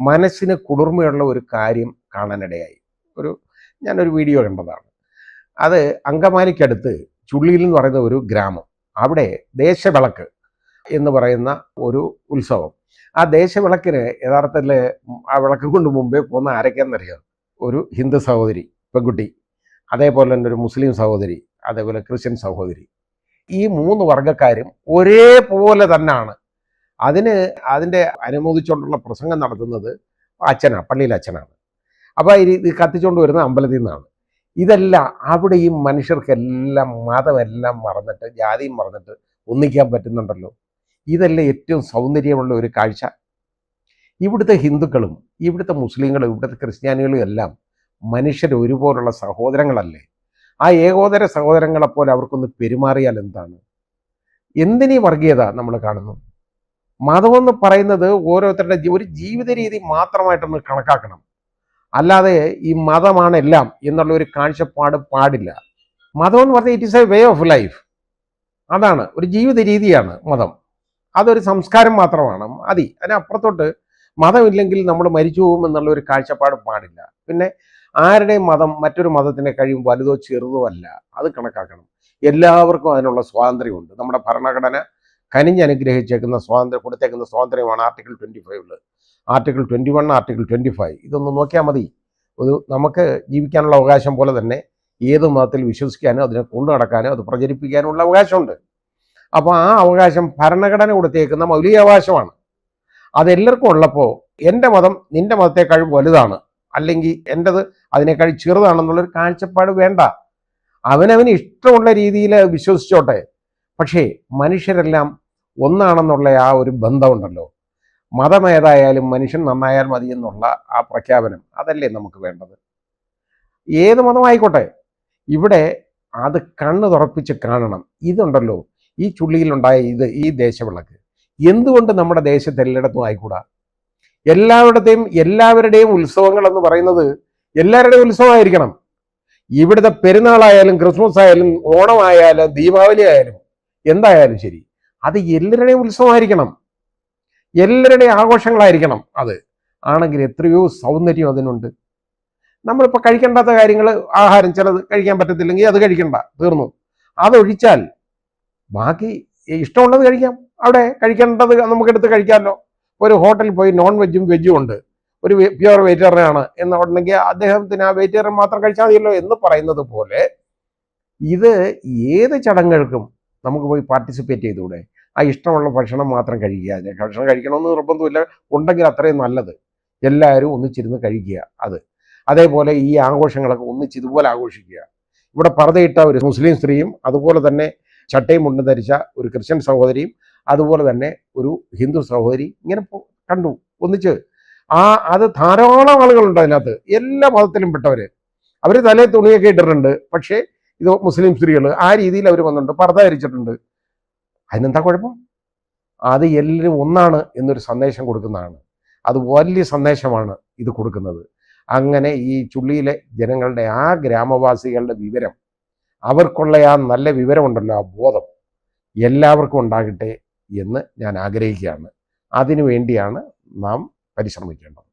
മനസ്സിന് കുളിർമയുള്ള ഒരു കാര്യം കാണാനിടയായി. ഞാനൊരു വീഡിയോ കണ്ടതാണ്. അത് അങ്കമാലിക്കടുത്ത് ചുള്ളിയിൽ എന്ന് പറയുന്ന ഒരു ഗ്രാമം. അവിടെ ദേശവിളക്ക് എന്ന് പറയുന്ന ഒരു ഉത്സവം. ആ ദേശവിളക്കിന് യഥാർത്ഥത്തിൽ ആ വിളക്ക് കൊണ്ട് മുമ്പേ പോകുന്ന ആരൊക്കെയെന്നറിയാം? ഒരു ഹിന്ദു സഹോദരി പെൺകുട്ടി, അതേപോലെ തന്നെ ഒരു മുസ്ലിം സഹോദരി, അതേപോലെ ക്രിസ്ത്യൻ സഹോദരി. ഈ 3 വർഗ്ഗക്കാരും ഒരേപോലെ തന്നെയാണ്. അതിൻ്റെ അനുമോദിച്ചുകൊണ്ടുള്ള പ്രസംഗം നടത്തുന്നത് അച്ഛനാണ്, പള്ളിയിലെ അച്ഛനാണ്. അപ്പോൾ ഇത് കത്തിച്ചുകൊണ്ട് വരുന്ന അമ്പലത്തിൽ നിന്നാണ്. ഇതെല്ലാം അവിടെ ഈ മനുഷ്യർക്കെല്ലാം മതമെല്ലാം മറന്നിട്ട്, ജാതിയും മറന്നിട്ട് ഒന്നിക്കാൻ പറ്റുന്നുണ്ടല്ലോ. ഇതല്ലേ ഏറ്റവും സൗന്ദര്യമുള്ള ഒരു കാഴ്ച. ഇവിടുത്തെ ഹിന്ദുക്കളും ഇവിടുത്തെ മുസ്ലിങ്ങളും ഇവിടുത്തെ ക്രിസ്ത്യാനികളും എല്ലാം മനുഷ്യർ ഒരുപോലുള്ള സഹോദരങ്ങളല്ലേ. ആ ഏകോദര സഹോദരങ്ങളെപ്പോലെ അവർക്കൊന്ന് പെരുമാറിയാൽ എന്താണ്? എന്തിനീ വർഗീയത നമ്മൾ കാണുന്നു? മതമെന്ന് പറയുന്നത് ഓരോരുത്തരുടെ ഒരു ജീവിത രീതി മാത്രമായിട്ടൊന്ന് കണക്കാക്കണം. അല്ലാതെ ഈ മതമാണ് എല്ലാം എന്നുള്ള ഒരു കാഴ്ചപ്പാട് പാടില്ല. മതം എന്ന് പറഞ്ഞാൽ it is a way of life. അതാണ്, ഒരു ജീവിത രീതിയാണ് മതം. അതൊരു സംസ്കാരം മാത്രമാണ്. അതിനപ്പുറത്തോട്ട് മതമില്ലെങ്കിൽ നമ്മൾ മരിച്ചു പോകും എന്നുള്ള ഒരു കാഴ്ചപ്പാട് പാടില്ല. പിന്നെ ആരുടെയും മതം മറ്റൊരു മതത്തിനെ കഴിയും വലുതോ ചെറുതോ അല്ല, അത് കണക്കാക്കണം. എല്ലാവർക്കും അതിനുള്ള സ്വാതന്ത്ര്യമുണ്ട്. നമ്മുടെ ഭരണഘടന കനിഞ്ഞനുഗ്രഹിച്ചേക്കുന്ന കൊടുത്തേക്കുന്ന സ്വാതന്ത്ര്യമാണ് ആർട്ടിക്കിൾ 25. ആർട്ടിക്കിൾ 21, ആർട്ടിക്കിൾ 25 ഇതൊന്ന് നോക്കിയാൽ മതി. നമുക്ക് ജീവിക്കാനുള്ള അവകാശം പോലെ തന്നെ ഏത് മതത്തിൽ വിശ്വസിക്കാനും അതിനെ കൊണ്ടു നടക്കാനും അത് പ്രചരിപ്പിക്കാനുള്ള അവകാശമുണ്ട്. അപ്പോൾ ആ അവകാശം ഭരണഘടന കൊടുത്തേക്കുന്ന മൗലിക അവകാശമാണ്. അതെല്ലാവർക്കും ഉള്ളപ്പോൾ എൻ്റെ മതം നിൻ്റെ മതത്തെക്കാൾ വലുതാണ്, അല്ലെങ്കിൽ എൻ്റെത് അതിനേക്കാൾ ചെറുതാണെന്നുള്ളൊരു കാഴ്ചപ്പാട് വേണ്ട. അവനവന് ഇഷ്ടമുള്ള രീതിയിൽ വിശ്വസിച്ചോട്ടെ. പക്ഷേ മനുഷ്യരെല്ലാം ഒന്നാണെന്നുള്ള ആ ഒരു ബന്ധമുണ്ടല്ലോ. മതമേതായാലും മനുഷ്യൻ നന്നായാൽ മതി എന്നുള്ള ആ പ്രഖ്യാപനം, അതല്ലേ നമുക്ക് വേണ്ടത്. ഏത് മതമായിക്കോട്ടെ, ഇവിടെ അത് കണ്ണ് തുറപ്പിച്ച് കാണണം. ഇതുണ്ടല്ലോ, ഈ ചുള്ളിയിലുണ്ടായ ഈ ദേശവിളക്ക് എന്തുകൊണ്ട് നമ്മുടെ ദേശത്ത് എല്ലായിടത്തും ആയിക്കൂടാ? എല്ലാവരുടെയും ഉത്സവങ്ങൾ എന്ന് പറയുന്നത് എല്ലാവരുടെയും ഉത്സവമായിരിക്കണം. ഇവിടുത്തെ പെരുന്നാളായാലും ക്രിസ്മസ് ആയാലും ഓണമായാലും ദീപാവലി ആയാലും എന്തായാലും ശരി, അത് എല്ലാവരുടെയും ഉത്സവമായിരിക്കണം, എല്ലാവരുടെയും ആഘോഷങ്ങളായിരിക്കണം. അത് ആണെങ്കിൽ എത്രയോ സൗന്ദര്യം അതിനുണ്ട്. നമ്മളിപ്പോൾ കഴിക്കേണ്ടാത്ത കാര്യങ്ങൾ, ആഹാരം ചിലത് കഴിക്കാൻ പറ്റത്തില്ലെങ്കിൽ അത് കഴിക്കണ്ട, തീർന്നു. അതൊഴിച്ചാൽ ബാക്കി ഇഷ്ടമുള്ളത് കഴിക്കാം. അവിടെ കഴിക്കേണ്ടത് നമുക്കെടുത്ത് കഴിക്കാമല്ലോ. ഒരു ഹോട്ടലിൽ പോയി നോൺ വെജും വെജും ഉണ്ട്, ഒരു പ്യുവർ വെജിറ്റേറിയനാണ് എന്നുണ്ടെങ്കിൽ അദ്ദേഹത്തിന് ആ വെജിറ്റേറിയൻ മാത്രം കഴിച്ചാൽ മതിയല്ലോ എന്ന് പറയുന്നത് പോലെ ഇത് ഏത് ചടങ്ങുകൾക്കും നമുക്ക് പോയി പാർട്ടിസിപ്പേറ്റ് ചെയ്തുകൂടെ? ആ ഇഷ്ടമുള്ള ഭക്ഷണം മാത്രം കഴിക്കുക. ഭക്ഷണം കഴിക്കണമെന്ന് നിർബന്ധമില്ല, ഉണ്ടെങ്കിൽ അത്രയും നല്ലത്. എല്ലാവരും ഒന്നിച്ചിരുന്ന് കഴിക്കുക. അതേപോലെ ഈ ആഘോഷങ്ങളൊക്കെ ഒന്നിച്ചിതുപോലെ ആഘോഷിക്കുക. ഇവിടെ പർദ്ദയിട്ട ഒരു മുസ്ലിം സ്ത്രീയും അതുപോലെ തന്നെ ചട്ടയും മുണ്ടും ധരിച്ച ഒരു ക്രിസ്ത്യൻ സഹോദരിയും അതുപോലെ തന്നെ ഒരു ഹിന്ദു സഹോദരി ഇങ്ങനെ കണ്ടു ഒന്നിച്ച്. അത് ധാരാളം ആളുകളുണ്ട് അതിനകത്ത്, എല്ലാ മതത്തിലും പെട്ടവര്. അവർ തലേ തുണിയൊക്കെ ഇട്ടിട്ടുണ്ട്. പക്ഷേ ഇത് മുസ്ലിം സ്ത്രീകൾ ആ രീതിയിൽ അവർ വന്നിട്ടുണ്ട്, പർദ്ദ ധരിച്ചിട്ടുണ്ട്. അതിനെന്താ കുഴപ്പം? അത് എല്ലാവരും ഒന്നാണ് എന്നൊരു സന്ദേശം കൊടുക്കുന്നതാണ്. അത് വലിയ സന്ദേശമാണ് ഇത് കൊടുക്കുന്നത്. അങ്ങനെ ഈ ചുള്ളിയിലെ ജനങ്ങളുടെ, ആ ഗ്രാമവാസികളുടെ വിവരം, അവർക്കുള്ള ആ നല്ല വിവരമുണ്ടല്ലോ, ആ ബോധം എല്ലാവർക്കും ഉണ്ടാകട്ടെ എന്ന് ഞാൻ ആഗ്രഹിക്കുകയാണ്. അതിനു വേണ്ടിയാണ് നാം പരിശ്രമിക്കേണ്ടത്.